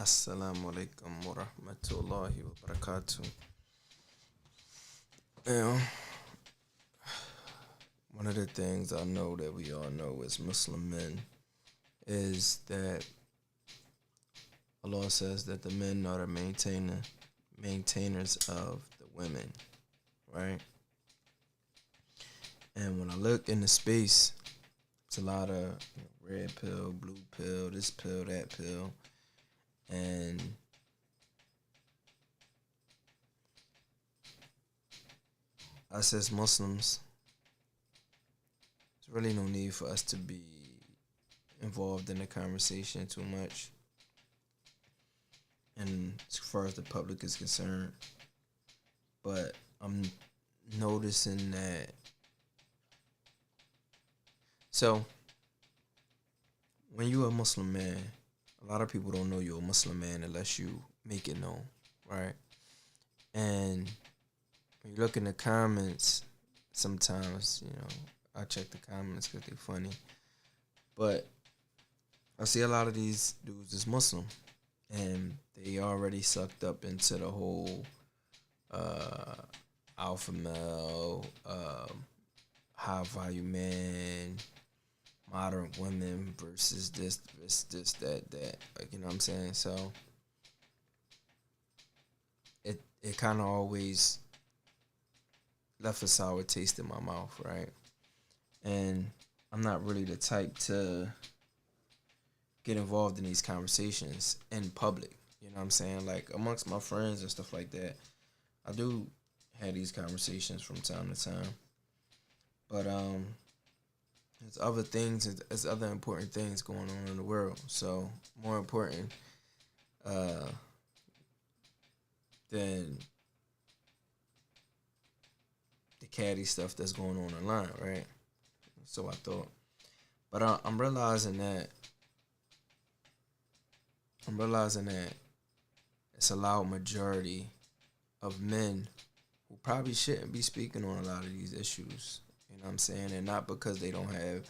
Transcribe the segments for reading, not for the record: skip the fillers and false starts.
Assalamu alaikum wa rahmatullahi wa barakatuh. Now, one of the things I know that we all know as Muslim men is that Allah says that the men are the maintainers of the women, right? And when I look in the space, it's a lot of red pill, blue pill, this pill, that pill, and us as Muslims, there's really no need for us to be involved in the conversation too much. And as far as the public is concerned, but I'm noticing that. So, when you're a Muslim man, a lot of people don't know you're a Muslim man unless you make it known, right? And when you look in the comments, sometimes, I check the comments because they're funny. But I see a lot of these dudes is Muslim, and they already sucked up into the whole alpha male, high value man, modern women versus this, that. Like, you know what I'm saying? So it kind of always left a sour taste in my mouth, right? And I'm not really the type to get involved in these conversations in public. You know what I'm saying? Like amongst my friends and stuff like that, I do have these conversations from time to time. But there's other things, there's other important things going on in the world. So more important than the catty stuff that's going on online, right? So I thought. But I'm realizing that it's a loud majority of men who probably shouldn't be speaking on a lot of these issues. You know what I'm saying? And not because they don't have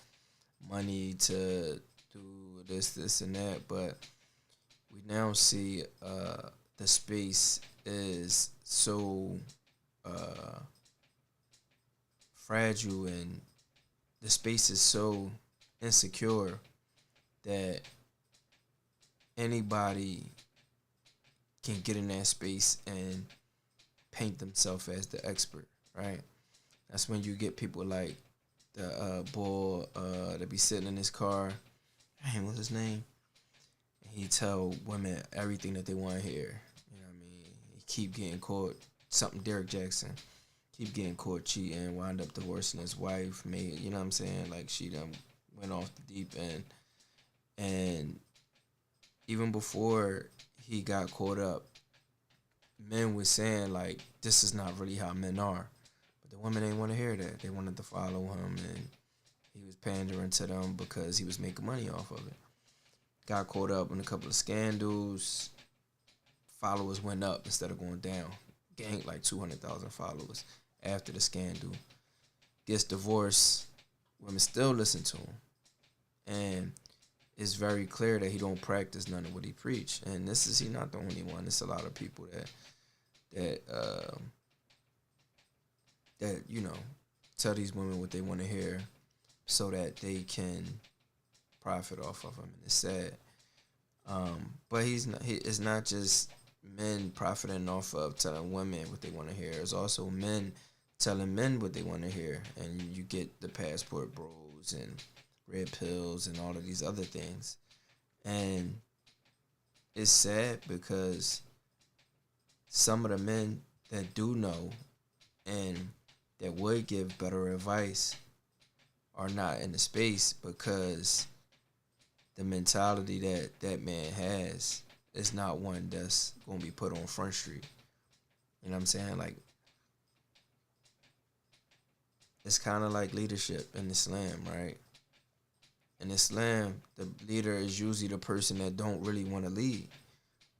money to do this, and that, but we now see the space is so fragile, and the space is so insecure that anybody can get in that space and paint themselves as the expert, right? That's when you get people like the boy that be sitting in his car. Dang, what's his name? He tell women everything that they want to hear. You know what I mean? He keep getting caught. Something Derek Jackson. Keep getting caught cheating, wind up divorcing his wife, made, you know what I'm saying? Like she done went off the deep end. And even before he got caught up, men was saying like this is not really how men are. But the women didn't want to hear that. They wanted to follow him, and he was pandering to them because he was making money off of it. Got caught up in a couple of scandals. Followers went up instead of going down. Gained like 200,000 followers after the scandal. Gets divorced. Women still listen to him. And it's very clear that he don't practice none of what he preach. And he not the only one. It's a lot of people that tell these women what they want to hear so that they can profit off of him. And it's sad. But it's not just men profiting off of telling women what they want to hear. It's also men telling men what they want to hear. And you get the passport bros and red pills and all of these other things. And it's sad because some of the men that do know and that would give better advice are not in the space because the mentality that man has is not one that's going to be put on Front Street. You know what I'm saying? Like, it's kind of like leadership in Islam, right? In Islam, the leader is usually the person that don't really want to lead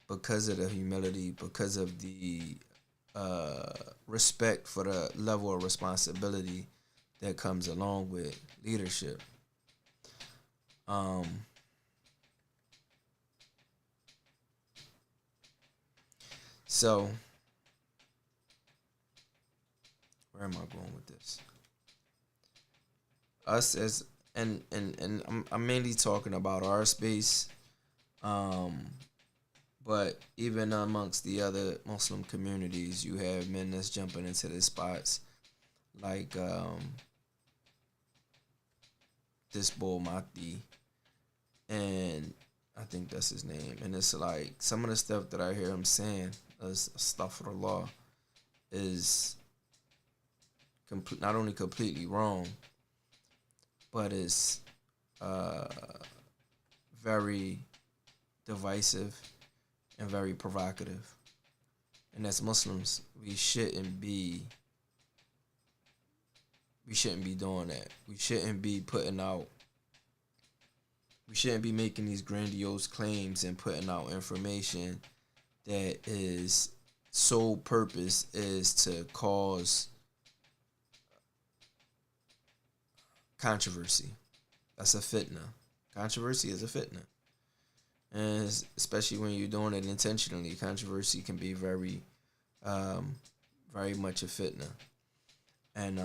because of the humility, because of the respect for the level of responsibility that comes along with leadership. 'Cause So where am I going with this? Us as and I'm mainly talking about our space, um, but even amongst the other Muslim communities, you have men that's jumping into the spots like this bull Mati, and I think that's his name. And it's like some of the stuff that I hear him saying, is astaghfirullah, is not only completely wrong, but it's uh, very divisive and very provocative. And as Muslims, we shouldn't be doing that. We shouldn't be putting out. We shouldn't be making these grandiose claims and putting out information that is sole purpose is to cause controversy. That's a fitna. Controversy is a fitna. And especially when you're doing it intentionally, controversy can be very much a fitna. And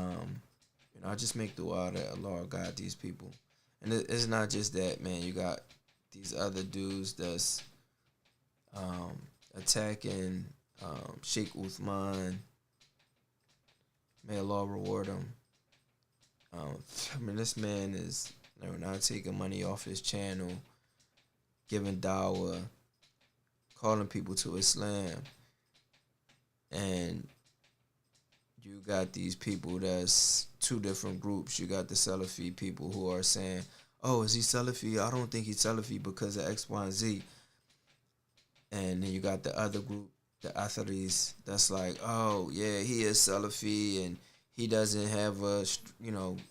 I just make dua that Allah guide these people. And it's not just that, man. You got these other dudes that's attacking Sheikh Uthman. May Allah reward him. This man is not taking money off his channel, giving dawah, calling people to Islam. And you got these people that's two different groups. You got the Salafi people who are saying, oh, is he Salafi? I don't think he's Salafi because of X, Y, and Z. And then you got the other group, the Atharis, that's like, oh, yeah, he is Salafi and he doesn't have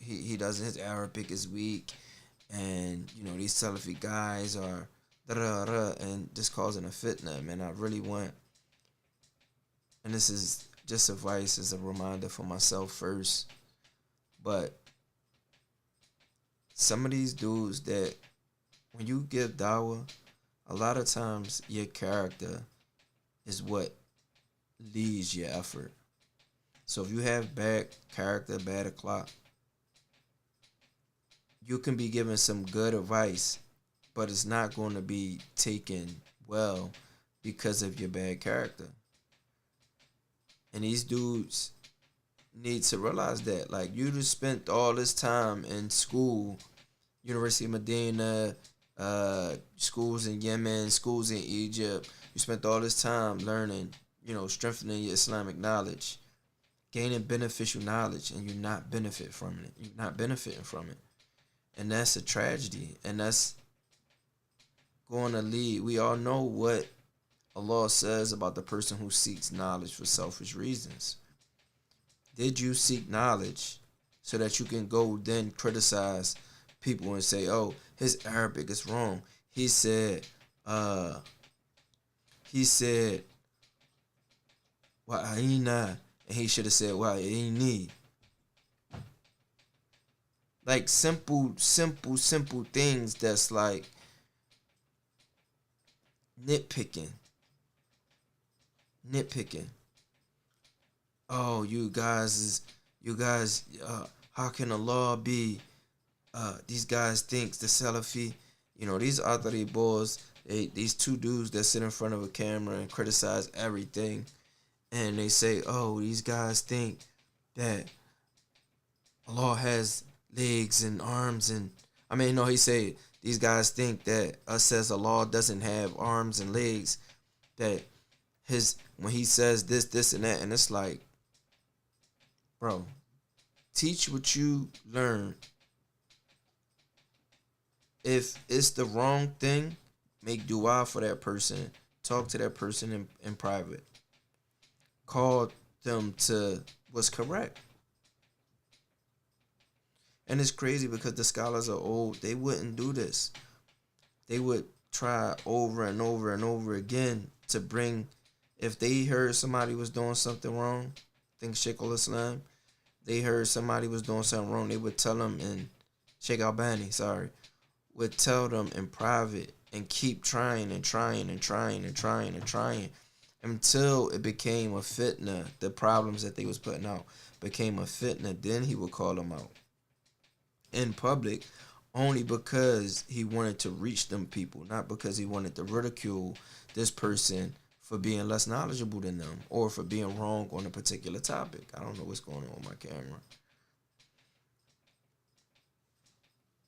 he doesn't, his Arabic is weak. And, these Salafi guys are and just causing a fitna, man. I really want, and this is just advice as a reminder for myself first, but some of these dudes that when you give dawah, a lot of times your character is what leads your effort. So if you have bad character, bad akhlaq, you can be given some good advice, but it's not going to be taken well because of your bad character. And these dudes need to realize that. Like, you just spent all this time in school, University of Medina, schools in Yemen, schools in Egypt. You spent all this time learning, strengthening your Islamic knowledge, gaining beneficial knowledge, and you're not benefiting from it. You're not benefiting from it. And that's a tragedy. And that's going to lead. We all know what Allah says about the person who seeks knowledge for selfish reasons. Did you seek knowledge so that you can go then criticize people and say, oh, his Arabic is wrong. He said, wa'aina, and he should have said, wa'aini. Like simple things that's like nitpicking. Oh, you guys, how can Allah be, these guys think the Salafi, these Athari boys, these two dudes that sit in front of a camera and criticize everything. And they say, oh, these guys think that Allah has legs and arms and, he say, these guys think that us says Allah doesn't have arms and legs, that when he says this, and that, and it's like, bro, teach what you learn. If it's the wrong thing, make dua for that person. Talk to that person in private. Call them to what's correct. And it's crazy because the scholars are old. They wouldn't do this. They would try over and over and over again to bring, if they heard somebody was doing something wrong, I think Sheikh al-Islam, they heard somebody was doing something wrong, they would tell them, and Sheikh Albani, would tell them in private and keep trying and trying and trying and trying and trying until it became a fitna. The problems that they was putting out became a fitna. Then he would call them out in public, only because he wanted to reach them people, not because he wanted to ridicule this person for being less knowledgeable than them or for being wrong on a particular topic. I don't know what's going on with my camera.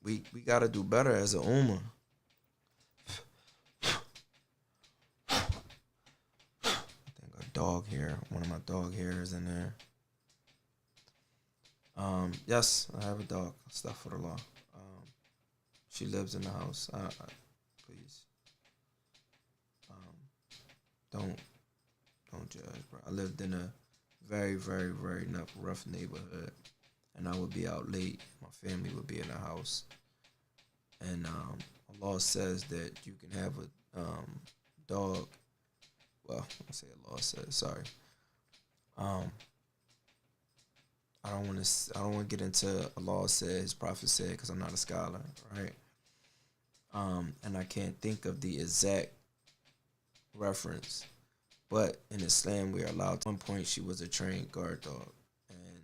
We gotta do better as a ummah. I think a dog hair, one of my dog hairs in there. Yes, I have a dog. Stuff for the law. She lives in the house. Please, um, don't don't judge, bro. I lived in a very, very, very rough neighborhood, and I would be out late. My family would be in the house, and Allah says that you can have a dog. Well, I say Allah says. Sorry. Um, I don't want to. I don't want to get into Allah said, His Prophet said, because I'm not a scholar, right? And I can't think of the exact reference, but in Islam we are allowed. At one point, she was a trained guard dog, and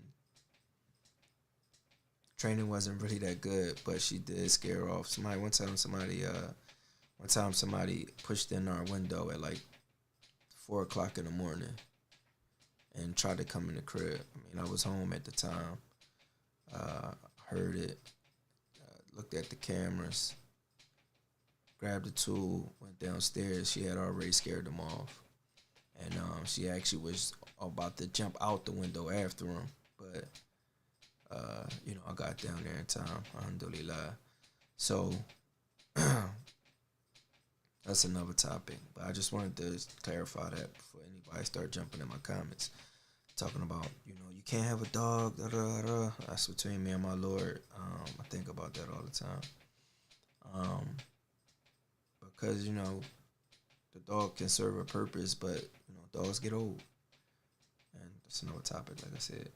training wasn't really that good, but she did scare off somebody. One time somebody pushed in our window at like 4 o'clock in the morning and tried to come in the crib. I mean, I was home at the time. Heard it, looked at the cameras, grabbed the tool, went downstairs. She had already scared them off. And she actually was about to jump out the window after him. But, I got down there in time, alhamdulillah. So, that's another topic. But I just wanted to clarify that before anybody start jumping in my comments. Talking about, you can't have a dog, da, da, da. That's between me and my Lord. I think about that all the time. Because, the dog can serve a purpose, but, dogs get old. And that's another topic, like I said.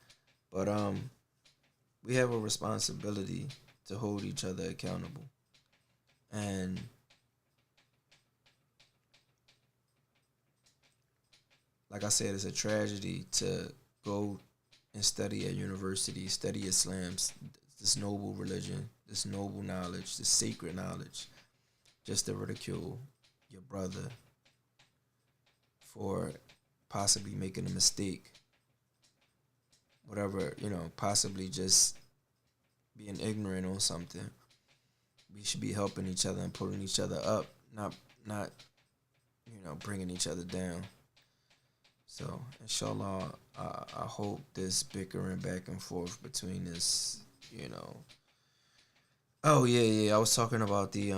But we have a responsibility to hold each other accountable. And like I said, it's a tragedy to go and study at university, study Islam, this noble religion, this noble knowledge, this sacred knowledge, just to ridicule your brother for possibly making a mistake, whatever, possibly just being ignorant on something. We should be helping each other and pulling each other up, not bringing each other down. So, inshallah, I hope this bickering back and forth between this, Oh, yeah, I was talking about the,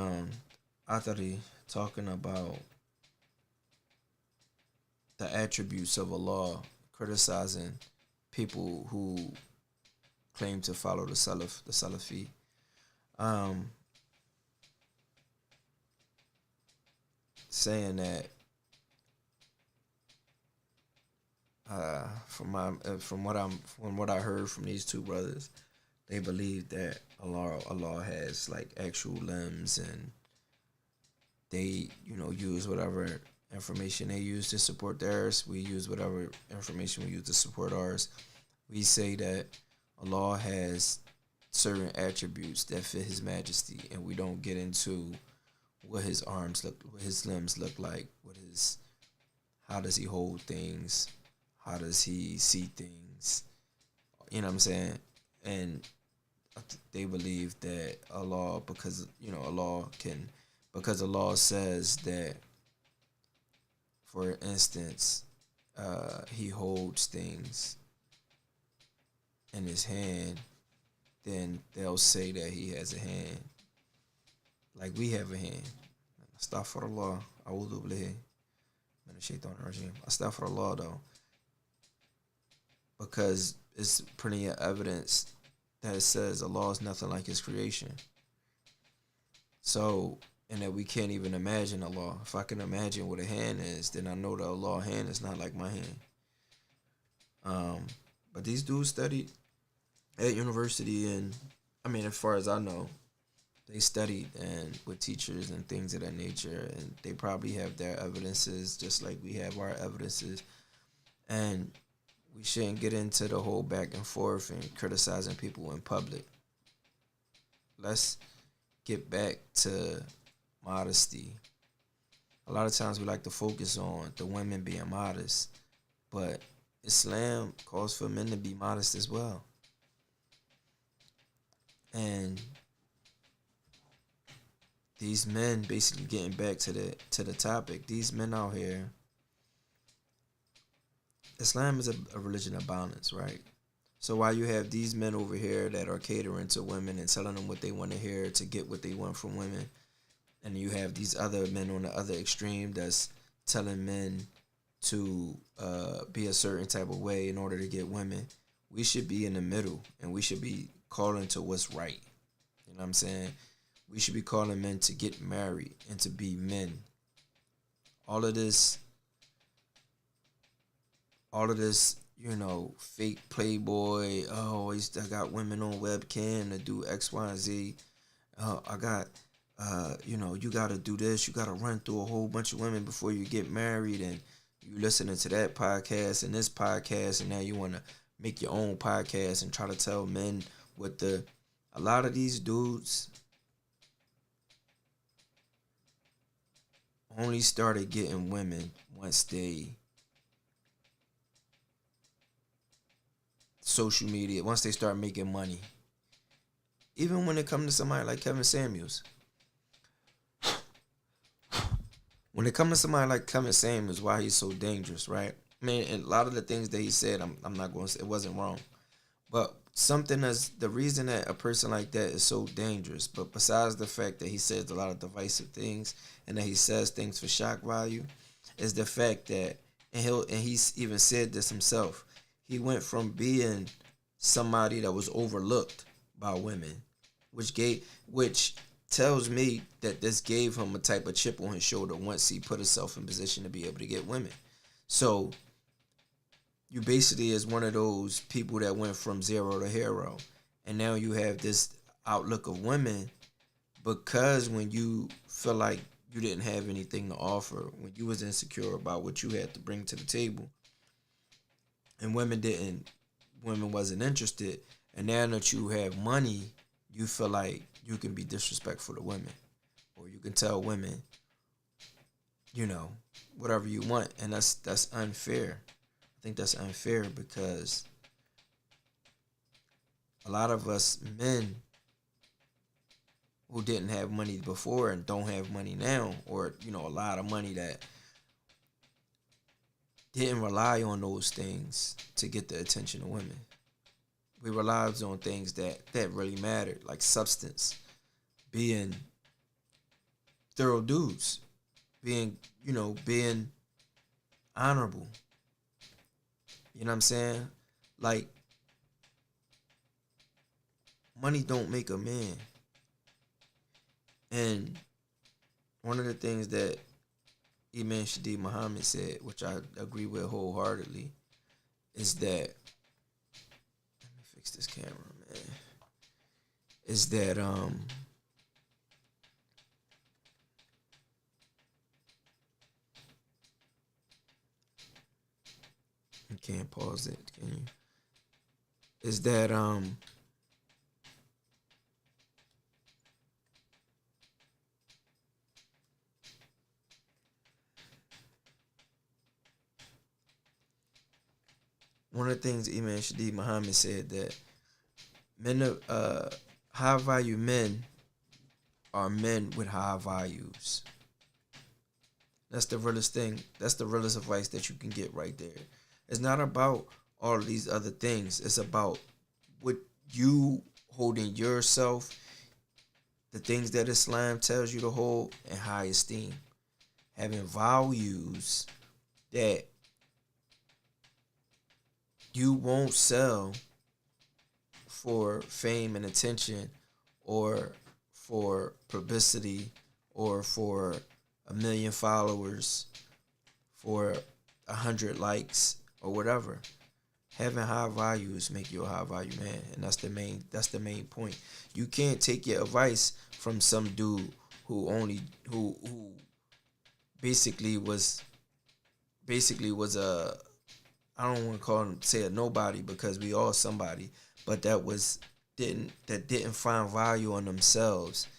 Athari, talking about the attributes of Allah, criticizing people who claim to follow the Salafi. Saying that from what I heard from these two brothers, they believe that Allah has like actual limbs, and they use whatever information they use to support theirs. We use whatever information we use to support ours. We say that Allah has certain attributes that fit His Majesty, and we don't get into what His arms look, what His limbs look like, how does He hold things, how does He see things, you know what I'm saying? And they believe that Allah, because Allah says that, for instance, He holds things in His hand, then they'll say that He has a hand, like we have a hand. Astaghfirullah, a'udhu billahi minash shaitanir rajim. Astaghfirullah, though, because it's plenty of evidence that says Allah is nothing like His creation. So, and that we can't even imagine Allah. If I can imagine what a hand is, then I know that Allah's hand is not like my hand. But these dudes studied at university, and I mean, as far as I know, they studied and with teachers and things of that nature, and they probably have their evidences just like we have our evidences. And we shouldn't get into the whole back and forth and criticizing people in public. Let's get back to modesty. A lot of times we like to focus on the women being modest, but Islam calls for men to be modest as well. And these men, basically getting back to the topic, these men out here, Islam is a religion of balance, right? So while you have these men over here that are catering to women and telling them what they want to hear to get what they want from women, and you have these other men on the other extreme that's telling men to be a certain type of way in order to get women, we should be in the middle, and we should be calling to what's right. You know what I'm saying? We should be calling men to get married and to be men. All of this, fake playboy. Oh, I got women on webcam to do X, Y, and Z. I got, you got to do this. You got to run through a whole bunch of women before you get married. And you listening to that podcast and this podcast, and now you want to make your own podcast and try to tell men what a lot of these dudes only started getting women once they social media, once they start making money. Even when it comes to somebody like Kevin Samuels. When it comes to somebody like Kevin Samuels, why he's so dangerous, right? I mean, and a lot of the things that he said, I'm not going to say it wasn't wrong. But something that's the reason that a person like that is so dangerous, but besides the fact that he says a lot of divisive things and that he says things for shock value, is the fact that, and he's even said this himself, he went from being somebody that was overlooked by women, which tells me that this gave him a type of chip on his shoulder once he put himself in position to be able to get women. So you basically is one of those people that went from zero to hero, and now you have this outlook of women because when you feel like you didn't have anything to offer, when you was insecure about what you had to bring to the table, and women wasn't interested, and now that you have money, you feel like you can be disrespectful to women, or you can tell women, whatever you want, and that's unfair. I think that's unfair because a lot of us men who didn't have money before and don't have money now, or a lot of money that didn't rely on those things to get the attention of women. We relied on things that really mattered, like substance, being thorough dudes, being honorable. You know what I'm saying? Like, money don't make a man. And one of the things that Imam Shadi Muhammad said, which I agree with wholeheartedly, is that, let me fix this camera, man, is that you can't pause it, can you? Is that one of the things Imam Shadi Muhammad said, that high value men are men with high values. That's the realest thing. That's the realest advice that you can get right there. It's not about all of these other things. It's about what you holding yourself, the things that Islam tells you to hold in high esteem. Having values that you won't sell for fame and attention, or for publicity, or for 1 million followers, for 100 likes, or whatever. Having high values make you a high value man, and that's the main point. You can't take your advice from some dude who basically was a, I don't want to call him, say a nobody, because we all somebody, but didn't find value in themselves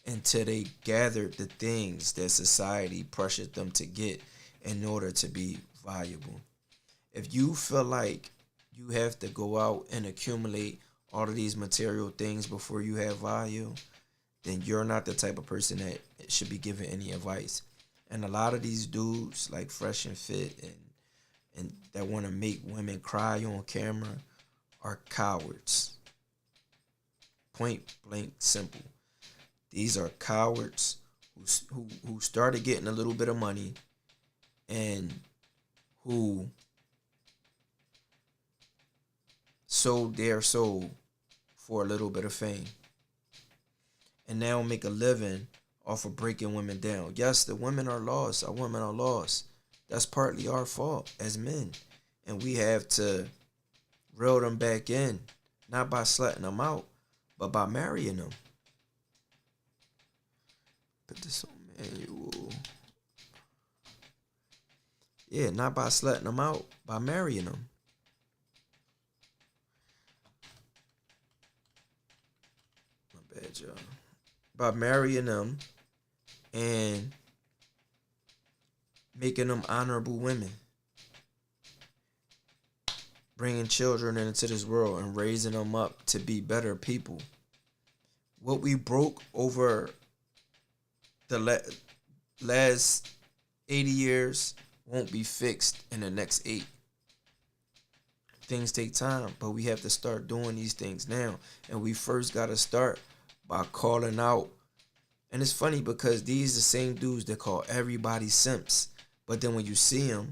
until they gathered the things that society pressured them to get in order to be valuable. If you feel like you have to go out and accumulate all of these material things before you have value, then you're not the type of person that should be given any advice. And a lot of these dudes, like Fresh and Fit, and that want to make women cry on camera, are cowards. Point blank simple. These are cowards who started getting a little bit of money and who sold their soul for a little bit of fame and now make a living off of breaking women down. Yes, the women are lost. Our women are lost. That's partly our fault as men. And we have to reel them back in, not by slutting them out, but by marrying them. Put this on manual. Yeah, not by slutting them out, by marrying them. My bad, y'all. By marrying them and making them honorable women. Bringing children into this world and raising them up to be better people. What we broke over the last 80 years won't be fixed in the next 8. Things take time, but we have to start doing these things now. And we first got to start by calling out. And it's funny because these are the same dudes that call everybody simps. But then when you see them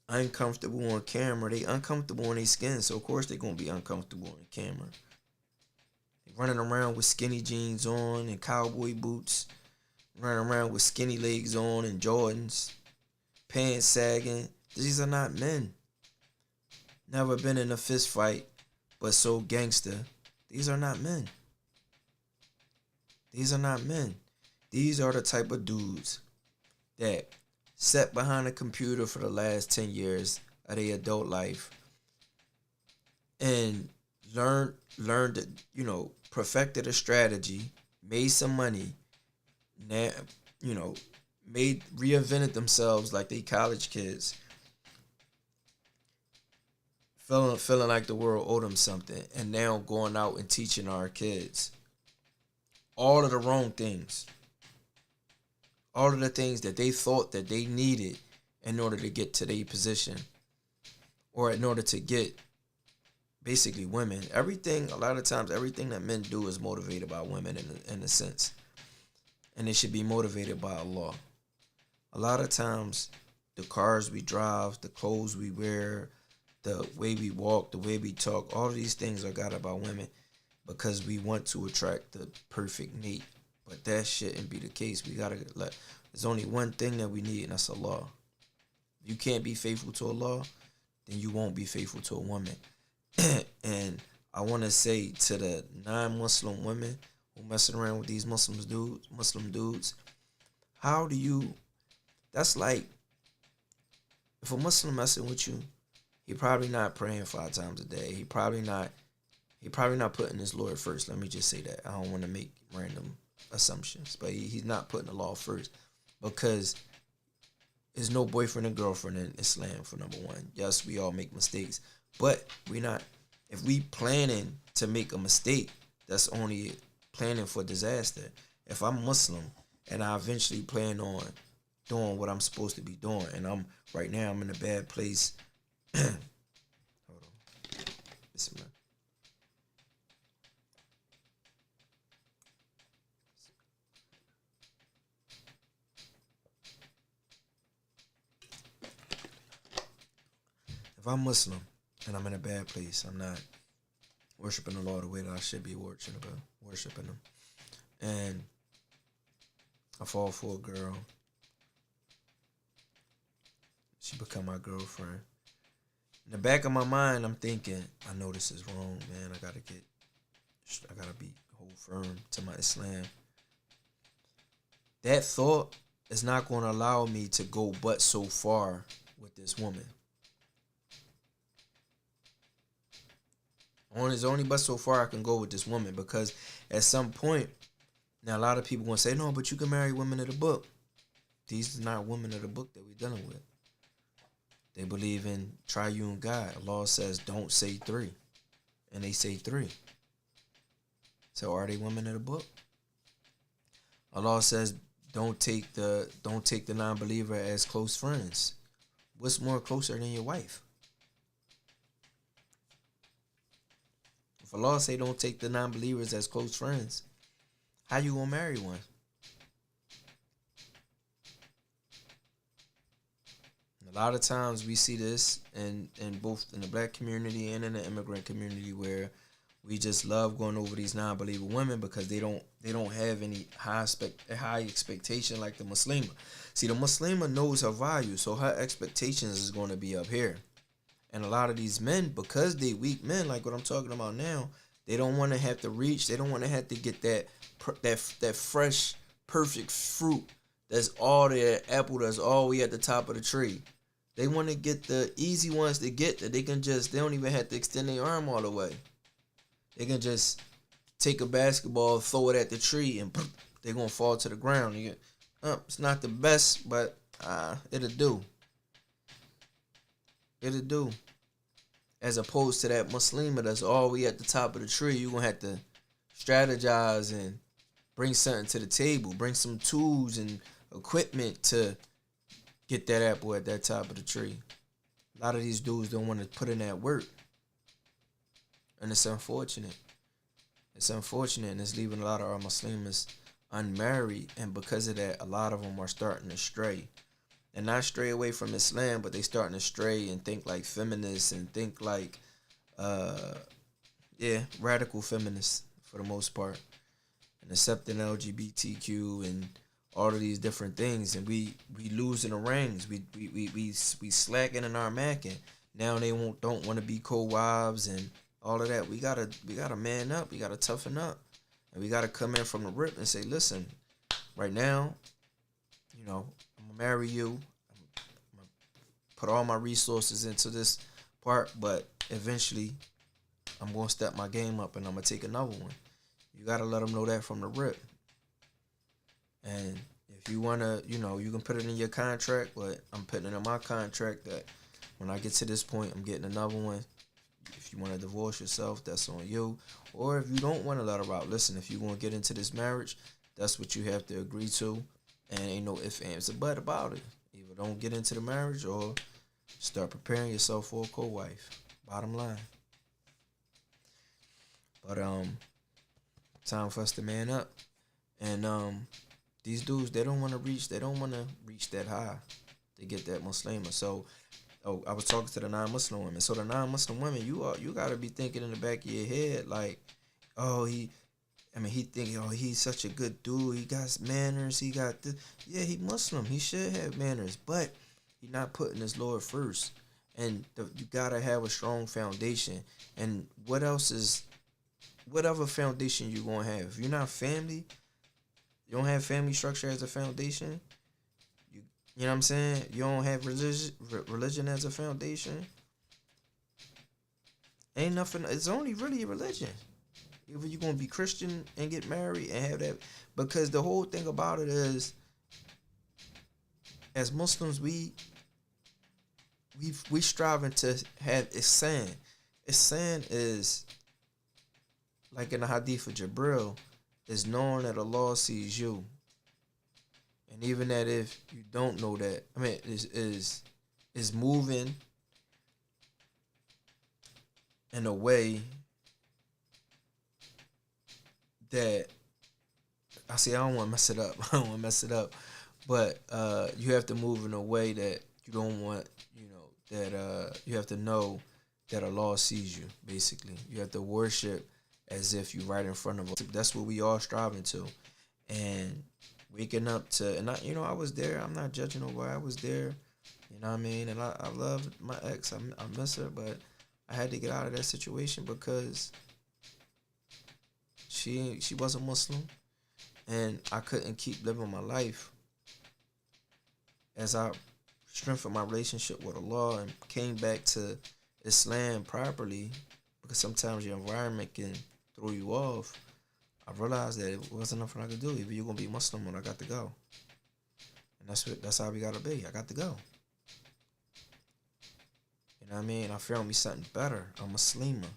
uncomfortable on camera, they uncomfortable in their skin. So of course they're going to be uncomfortable on camera. They running around with skinny jeans on and cowboy boots. Running around with skinny legs on and Jordans. Pants sagging. These are not men. Never been in a fist fight, but so gangster. These are not men. These are not men. These are the type of dudes that sat behind a computer for the last 10 years of their adult life and learned, perfected a strategy, made some money, now, reinvented themselves like they college kids, feeling like the world owed them something, and now going out and teaching our kids all of the wrong things. All of the things that they thought that they needed in order to get to their position or in order to get basically women. A lot of times, everything that men do is motivated by women in a sense. And it should be motivated by Allah. A lot of times, the cars we drive, the clothes we wear, the way we walk, the way we talk, all of these things are guided by women because we want to attract the perfect mate. But that shouldn't be the case. There's only one thing that we need, and that's Allah. If you can't be faithful to Allah, then you won't be faithful to a woman. And I want to say to the non-Muslim women who messing around with these Muslim dudes, that's like, if a Muslim messing with you, he probably not praying 5 times a day. He probably not putting his Lord first. Let me just say that. I don't want to make random assumptions, but he's not putting the law first because there's no boyfriend and girlfriend in Islam, for number one. Yes, we all make mistakes, but if we planning to make a mistake, that's only planning for disaster. If I'm Muslim and I eventually plan on doing what I'm supposed to be doing, and right now I'm in a bad place. Hold on. Bismillah. If I'm Muslim and I'm in a bad place, I'm not worshiping the Lord the way that I should be worshiping Him, and I fall for a girl, she become my girlfriend. In the back of my mind, I'm thinking, I know this is wrong, man. I gotta be hold firm to my Islam. that thought is not going to allow me to go but so far with this woman. There's only but so far I can go with this woman, because at some point, now a lot of people going to say, no, but you can marry women of the book. These are not women of the book that we're dealing with. They believe in triune God. Allah says don't say three, and they say three. So are they women of the book? Allah says don't take the non-believer as close friends. What's more closer than your wife? If Allah say don't take the non-believers as close friends, how you gonna marry one? A lot of times we see this in both in the black community and in the immigrant community, where we just love going over these non-believer women because they don't have any high expectation like the Muslima. See, the Muslima knows her value, so her expectations is going to be up here. And a lot of these men, because they weak men, like what I'm talking about now, they don't want to have to reach. They don't want to have to get that fresh, perfect fruit. That's all the apple that's all way at the top of the tree. They want to get the easy ones to get that they don't even have to extend their arm all the way. They can just take a basketball, throw it at the tree, and they're going to fall to the ground. It's not the best, but it'll do. It'll do. As opposed to that Muslima that's all the way at the top of the tree, you're going to have to strategize and bring something to the table. Bring some tools and equipment to get that apple at that top of the tree. A lot of these dudes don't want to put in that work. And it's unfortunate. It's unfortunate, and it's leaving a lot of our Muslims unmarried. And because of that, a lot of them are starting to stray. And not stray away from Islam, but they starting to stray and think like feminists and think like, radical feminists for the most part. And accepting LGBTQ and all of these different things. And we losing the rings. We slacking in our macking. Now they don't want to be co-wives and all of that. We gotta man up. We gotta toughen up, and we gotta come in from the rip and say, listen, right now, I'm gonna marry you. I'm gonna put all my resources into this part, but eventually, I'm gonna step my game up and I'm gonna take another one. You gotta let them know that from the rip. And if you wanna, you can put it in your contract, but I'm putting it in my contract that when I get to this point, I'm getting another one. If you want to divorce yourself, that's on you. Or if you don't want to let her out, listen, if you want to get into this marriage, that's what you have to agree to. And ain't no ifs, ands, or buts about it. Either don't get into the marriage or start preparing yourself for a co-wife. Bottom line. But time for us to man up. And these dudes, they don't want to reach that high to get that Muslima. So I was talking to the non-Muslim women. So the non-Muslim women, you gotta be thinking in the back of your head like, he thinking, he's such a good dude. He got manners. He got this. Yeah, he Muslim. He should have manners, but he's not putting his Lord first. And you gotta have a strong foundation. And whatever foundation you gonna have. If you're not family, you don't have family structure as a foundation. You know what I'm saying? You don't have religion as a foundation. Ain't nothing. It's only really religion. Either you're going to be Christian and get married and have that. Because the whole thing about it is, as Muslims, we striving to have ihsan. Ihsan is, like in the hadith of Jibril, is knowing that Allah sees you. And even that if you don't know that, is moving in a way that I don't want to mess it up. But you have to move in a way that you don't want, that you have to know that Allah sees you, basically. You have to worship as if you're right in front of us. That's what we all striving to. And waking up to, and I was there. I'm not judging nobody. I was there. You know what I mean? And I love my ex. I miss her, but I had to get out of that situation because she wasn't Muslim, And I couldn't keep living my life as I strengthened my relationship with Allah and came back to Islam properly, because sometimes your environment can throw you off. I realized that it wasn't nothing I could do. Either you're gonna be Muslim or I got to go. And that's how we gotta be. I got to go. You know what I mean? I found me something better. I'm a Muslima.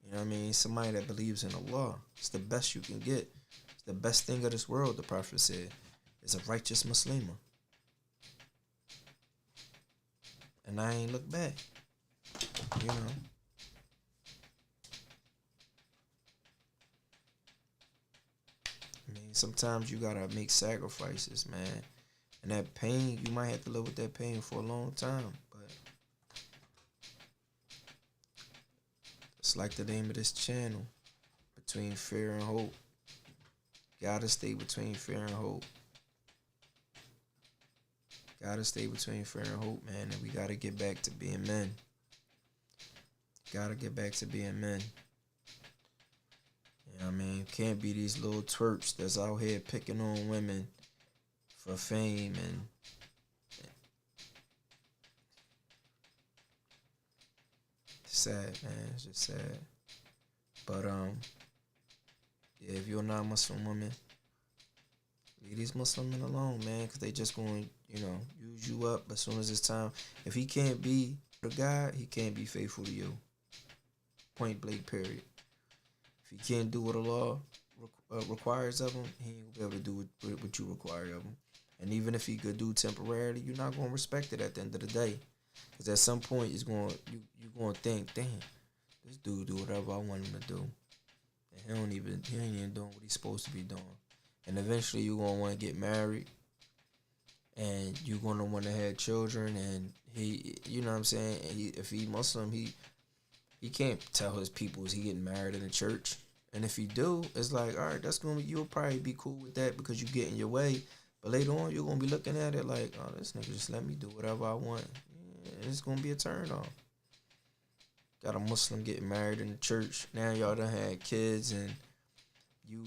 You know what I mean? Somebody that believes in Allah. It's the best you can get. It's the best thing of this world, the Prophet said. Is a righteous Muslima. And I ain't look back. You know. I mean, sometimes you gotta make sacrifices, man. And that pain, you might have to live with that pain for a long time. But it's like the name of this channel, Between Fear and Hope. Gotta stay between fear and hope. Gotta stay between fear and hope, man. And we gotta get back to being men. Gotta get back to being men. You know what I mean? Can't be these little twerps that's out here picking on women for fame and sad, man. It's just sad. But yeah, if you're a non-Muslim woman, leave these Muslim men alone, man, because they just going to, use you up as soon as it's time. If he can't be the God, he can't be faithful to you. Point blank, period. If he can't do what the law requires of him, he ain't gonna be able to do what you require of him. And even if he could do temporarily, you're not gonna respect it at the end of the day, because at some point you're gonna think, damn, this dude do whatever I want him to do, and he ain't even doing what he's supposed to be doing. And eventually you're gonna want to get married, and you're gonna want to have children, and he, you know what I'm saying? And if he Muslim, he can't tell his people is he getting married in the church. And if he do, it's like, all right, you'll probably be cool with that because you get in your way. But later on, you're gonna be looking at it like, oh, this nigga just let me do whatever I want. And it's gonna be a turn on. Got a Muslim getting married in the church. Now y'all done had kids, and you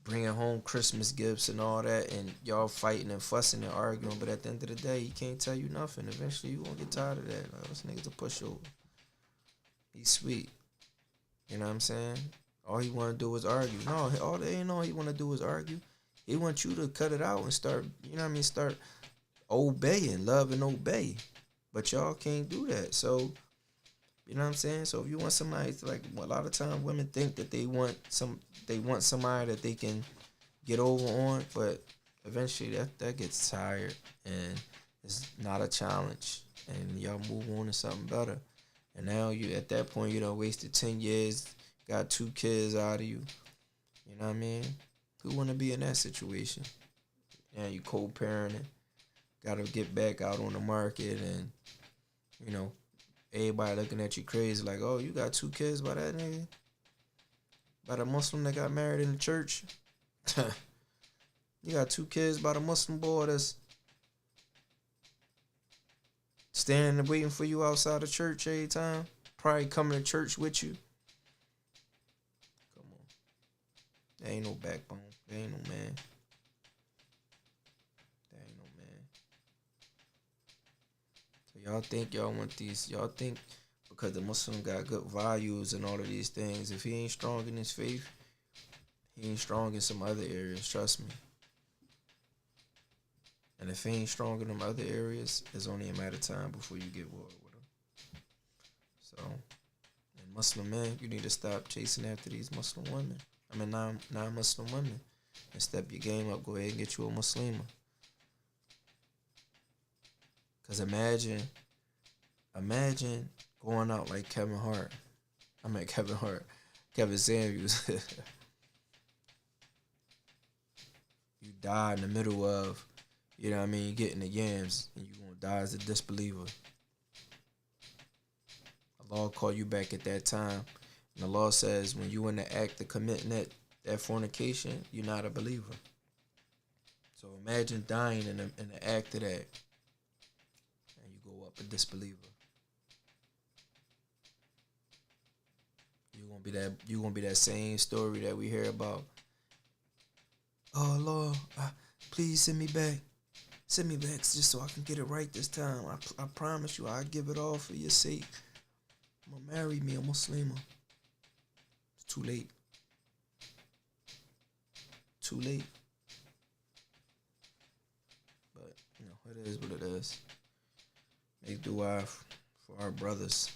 bringing home Christmas gifts and all that, and y'all fighting and fussing and arguing. But at the end of the day, he can't tell you nothing. Eventually, you gonna get tired of that. Like, this nigga's a pushover. He's sweet. You know what I'm saying? All he want to do is argue. No, all he want to do is argue. He wants you to cut it out and start, start obeying, love and obey. But y'all can't do that. So, you know what I'm saying? So if you want somebody to, like, a lot of times women think that they want somebody that they can get over on, but eventually that gets tired and it's not a challenge, and y'all move on to something better. And now you at that point, you done wasted 10 years, got 2 kids out of you. You know what I mean? Who want to be in that situation? And you co-parenting, got to get back out on the market, and, everybody looking at you crazy like, oh, you got 2 kids by that nigga? By the Muslim that got married in the church? You got 2 kids by the Muslim boy that's standing and waiting for you outside the church every time, probably coming to church with you. Come on. There ain't no backbone. There ain't no man. There ain't no man. So y'all think y'all want these, y'all think because the Muslim got good values and all of these things, if he ain't strong in his faith, he ain't strong in some other areas, trust me. And if he ain't strong in them other areas, it's only a matter of time before you get war with him. So, and Muslim men, you need to stop chasing after these Muslim women. Non-Muslim women. And step your game up. Go ahead and get you a Muslima. Because imagine going out like Kevin Samuels. You die in the middle of, getting the yams, and you gonna die as a disbeliever. Allah call you back at that time, and the law says when you in the act of committing that fornication, you're not a believer. So imagine dying in the act of that, and you go up a disbeliever. You're gonna be that same story that we hear about oh Lord, please send me back. Send me back just so I can get it right this time. I promise you I'll give it all for your sake. I'm gonna marry me a Muslima. It's too late. Too late. But, you know, it is what it is. Make dua for our brothers.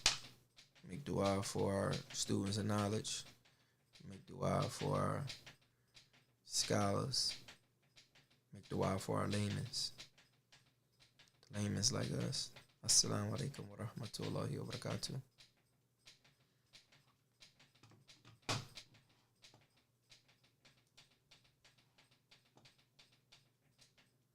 Make dua for our students of knowledge. Make dua for our scholars. Make dua for our laymen. Laymen like us. Assalamu alaikum wa rahmatullahi wa barakatuh.